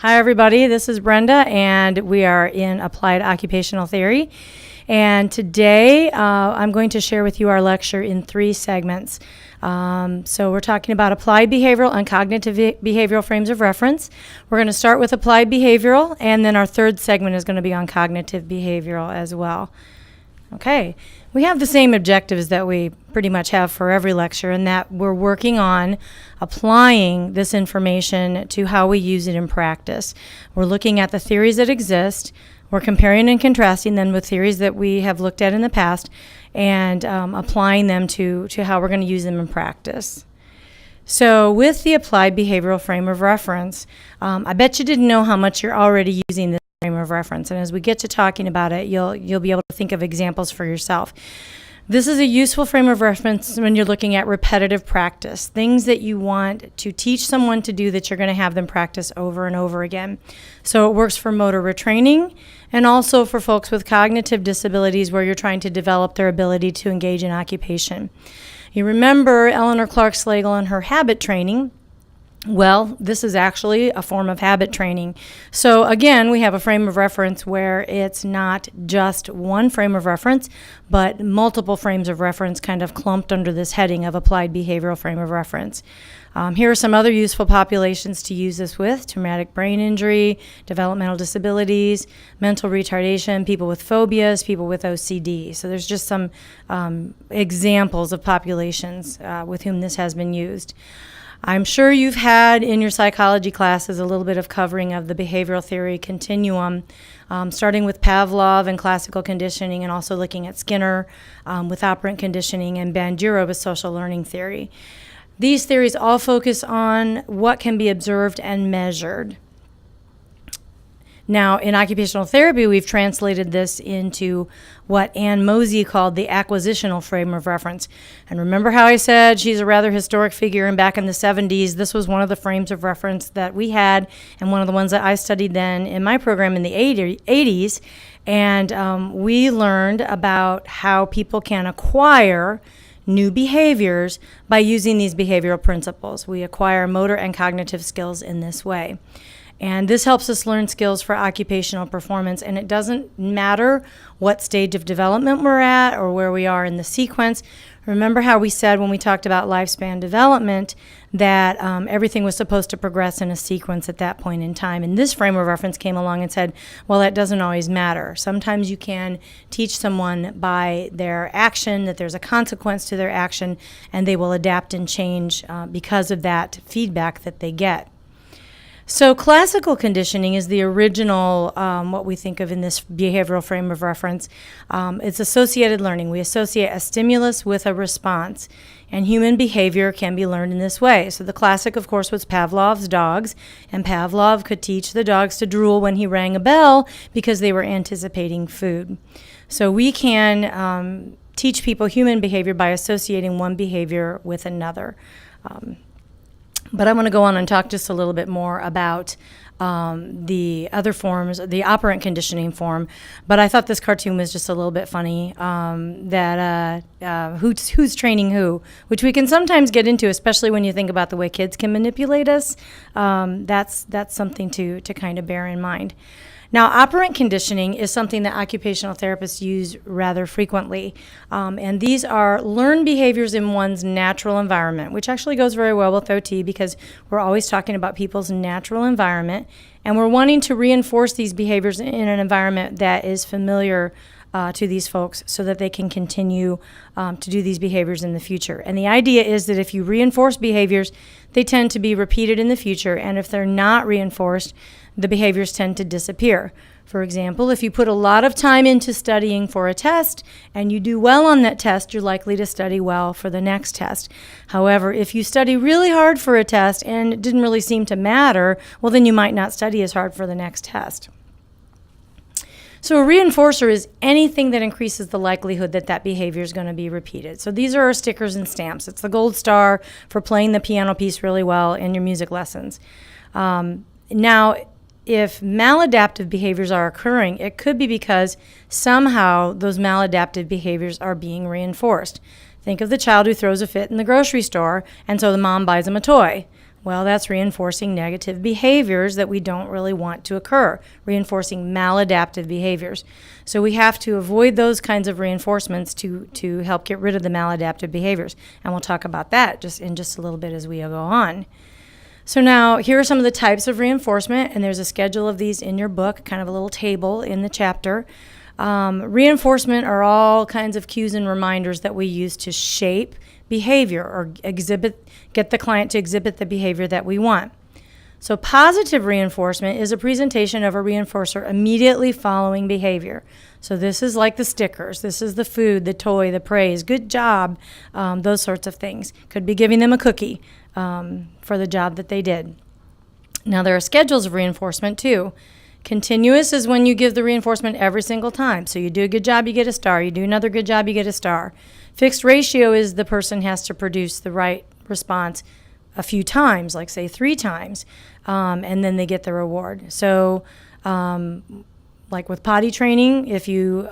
Hi, everybody. This is Brenda, and we are in Applied Occupational Theory. And today, I'm going to share with you our lecture in 3 segments. So we're talking about applied behavioral and cognitive behavioral frames of reference. We're going to start with applied behavioral, and then our 3rd segment is going to be on cognitive behavioral as well. Okay, we have the same objectives that we pretty much have for every lecture, in that we're working on applying this information to how we use it in practice. We're looking at the theories that exist, we're comparing and contrasting them with theories that we have looked at in the past, and applying them to how we're going to use them in practice. So with the applied behavioral frame of reference, I bet you didn't know how much you're already using this frame of reference, and as we get to talking about it, you'll be able to think of examples for yourself. This is a useful frame of reference when you're looking at repetitive practice, things that you want to teach someone to do that you're going to have them practice over and over again. So it works for motor retraining and also for folks with cognitive disabilities where you're trying to develop their ability to engage in occupation. You remember Eleanor Clark Slagle and her habit training. Well, this is actually a form of habit training. So again, we have a frame of reference where it's not just one frame of reference, but multiple frames of reference kind of clumped under this heading of applied behavioral frame of reference. Here are some other useful populations to use this with: traumatic brain injury, developmental disabilities, mental retardation, people with phobias, people with OCD. So there's just some examples of populations with whom this has been used. I'm sure you've had in your psychology classes a little bit of covering of the behavioral theory continuum, starting with Pavlov and classical conditioning, and also looking at Skinner with operant conditioning, and Bandura with social learning theory. These theories all focus on what can be observed and measured. Now, in occupational therapy, we've translated this into what Ann Mosey called the acquisitional frame of reference. And remember how I said she's a rather historic figure, and back in the 70s, this was one of the frames of reference that we had, and one of the ones that I studied then in my program in the 80s. And we learned about how people can acquire new behaviors by using these behavioral principles. We acquire motor and cognitive skills in this way. And this helps us learn skills for occupational performance, and it doesn't matter what stage of development we're at or where we are in the sequence. Remember how we said when we talked about lifespan development that everything was supposed to progress in a sequence at that point in time. And this frame of reference came along and said, well, that doesn't always matter. Sometimes you can teach someone by their action that there's a consequence to their action, and they will adapt and change because of that feedback that they get. So classical conditioning is the original, what we think of in this behavioral frame of reference. It's associated learning. We associate a stimulus with a response, and human behavior can be learned in this way. So the classic, of course, was Pavlov's dogs, and Pavlov could teach the dogs to drool when he rang a bell because they were anticipating food. So we can teach people human behavior by associating one behavior with another. But I'm going to go on and talk just a little bit more about the other forms, the operant conditioning form. But I thought this cartoon was just a little bit funny, who's training who, which we can sometimes get into, especially when you think about the way kids can manipulate us. That's something to kind of bear in mind. Now, operant conditioning is something that occupational therapists use rather frequently, and these are learned behaviors in one's natural environment, which actually goes very well with OT because we're always talking about people's natural environment, and we're wanting to reinforce these behaviors in an environment that is familiar to these folks so that they can continue to do these behaviors in the future. And the idea is that if you reinforce behaviors, they tend to be repeated in the future, and if they're not reinforced, the behaviors tend to disappear. For example, if you put a lot of time into studying for a test and you do well on that test, you're likely to study well for the next test. However, if you study really hard for a test and it didn't really seem to matter, well, then you might not study as hard for the next test. So a reinforcer is anything that increases the likelihood that that behavior is going to be repeated. So these are our stickers and stamps. It's the gold star for playing the piano piece really well in your music lessons. Now, if maladaptive behaviors are occurring, it could be because somehow those maladaptive behaviors are being reinforced. Think of the child who throws a fit in the grocery store, and so the mom buys him a toy. Well, that's reinforcing negative behaviors that we don't really want to occur, reinforcing maladaptive behaviors. So we have to avoid those kinds of reinforcements to help get rid of the maladaptive behaviors. And we'll talk about that just in a little bit as we go on. So now here are some of the types of reinforcement, and there's a schedule of these in your book, kind of a little table in the chapter. Reinforcement are all kinds of cues and reminders that we use to shape behavior or get the client to exhibit the behavior that we want. So positive reinforcement is a presentation of a reinforcer immediately following behavior. So this is like the stickers. This is the food, the toy, the praise, good job, those sorts of things. Could be giving them a cookie for the job that they did. Now there are schedules of reinforcement too. Continuous is when you give the reinforcement every single time. So you do a good job, you get a star. You do another good job, you get a star. Fixed ratio is the person has to produce the right response a few times, like say 3 times, and then they get the reward. So like with potty training, if you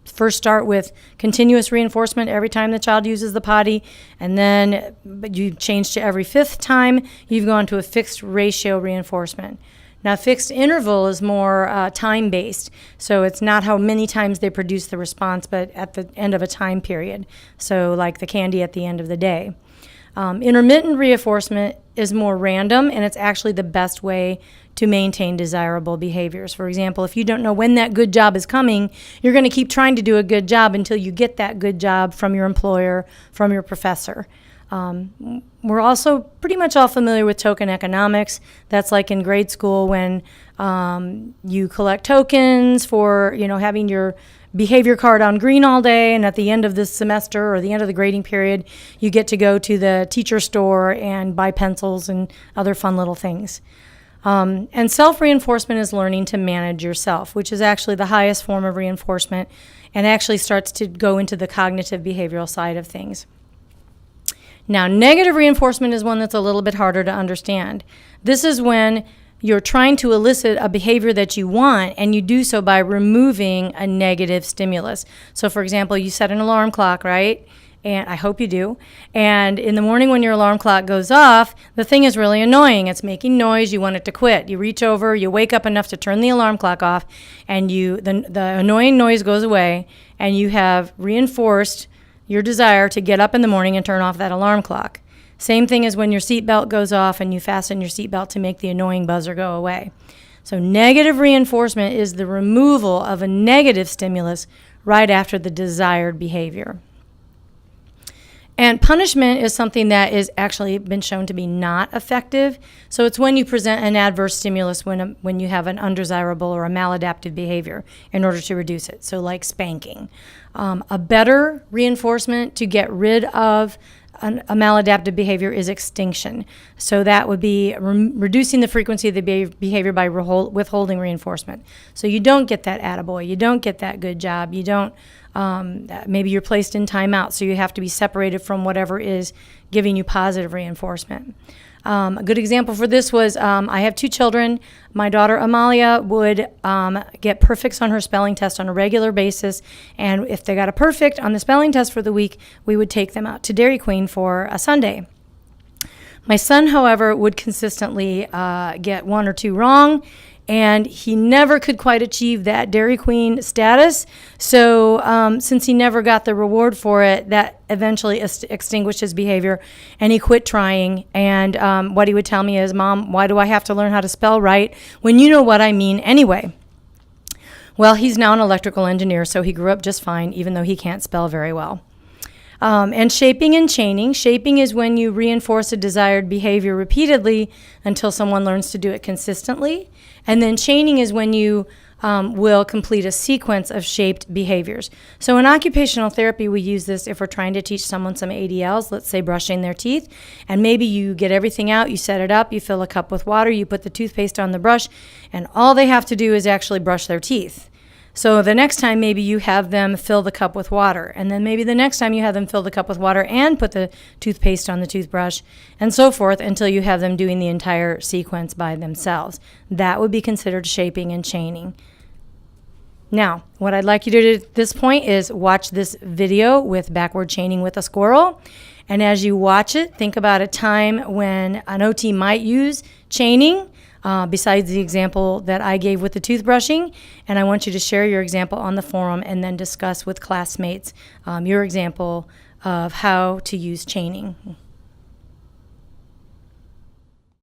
first start with continuous reinforcement every time the child uses the potty, and then you change to every 5th time, you've gone to a fixed ratio reinforcement. Now, fixed interval is more time-based, so it's not how many times they produce the response, but at the end of a time period, so like the candy at the end of the day. Intermittent reinforcement is more random, and it's actually the best way to maintain desirable behaviors. For example, if you don't know when that good job is coming, you're going to keep trying to do a good job until you get that good job from your employer, from your professor. We're also pretty much all familiar with token economics. That's like in grade school when you collect tokens for, having your behavior card on green all day, and at the end of this semester or the end of the grading period, you get to go to the teacher store and buy pencils and other fun little things. And self-reinforcement is learning to manage yourself, which is actually the highest form of reinforcement and actually starts to go into the cognitive behavioral side of things. Now, negative reinforcement is one that's a little bit harder to understand. This is when you're trying to elicit a behavior that you want, and you do so by removing a negative stimulus. So, for example, you set an alarm clock, right? And I hope you do. And in the morning when your alarm clock goes off, the thing is really annoying. It's making noise. You want it to quit. You reach over, you wake up enough to turn the alarm clock off, and the annoying noise goes away, and you have reinforced your desire to get up in the morning and turn off that alarm clock. Same thing as when your seatbelt goes off and you fasten your seatbelt to make the annoying buzzer go away. So negative reinforcement is the removal of a negative stimulus right after the desired behavior. And punishment is something that is actually been shown to be not effective. So it's when you present an adverse stimulus when you have an undesirable or a maladaptive behavior in order to reduce it. So like spanking. A better reinforcement to get rid of a maladaptive behavior is extinction. So that would be reducing the frequency of the behavior by withholding reinforcement. So you don't get that attaboy, you don't get that good job, you don't, maybe you're placed in timeout, so you have to be separated from whatever is giving you positive reinforcement. A good example for this was I have 2 children. My daughter Amalia would get perfects on her spelling test on a regular basis, and if they got a perfect on the spelling test for the week, we would take them out to Dairy Queen for a sundae. My son, however, would consistently get 1 or 2 wrong, and he never could quite achieve that Dairy Queen status. So since he never got the reward for it, that eventually extinguished his behavior, and he quit trying. And what he would tell me is, "Mom, why do I have to learn how to spell right when you know what I mean anyway?" Well, he's now an electrical engineer, so he grew up just fine, even though he can't spell very well. And shaping and chaining. Shaping is when you reinforce a desired behavior repeatedly until someone learns to do it consistently. And then chaining is when you will complete a sequence of shaped behaviors. So in occupational therapy, we use this if we're trying to teach someone some ADLs, let's say brushing their teeth, and maybe you get everything out, you set it up, you fill a cup with water, you put the toothpaste on the brush, and all they have to do is actually brush their teeth. So the next time, maybe you have them fill the cup with water. And then maybe the next time you have them fill the cup with water and put the toothpaste on the toothbrush, and so forth until you have them doing the entire sequence by themselves. That would be considered shaping and chaining. Now, what I'd like you to do at this point is watch this video with backward chaining with a squirrel. And as you watch it, think about a time when an OT might use chaining, besides the example that I gave with the toothbrushing. And I want you to share your example on the forum and then discuss with classmates your example of how to use chaining.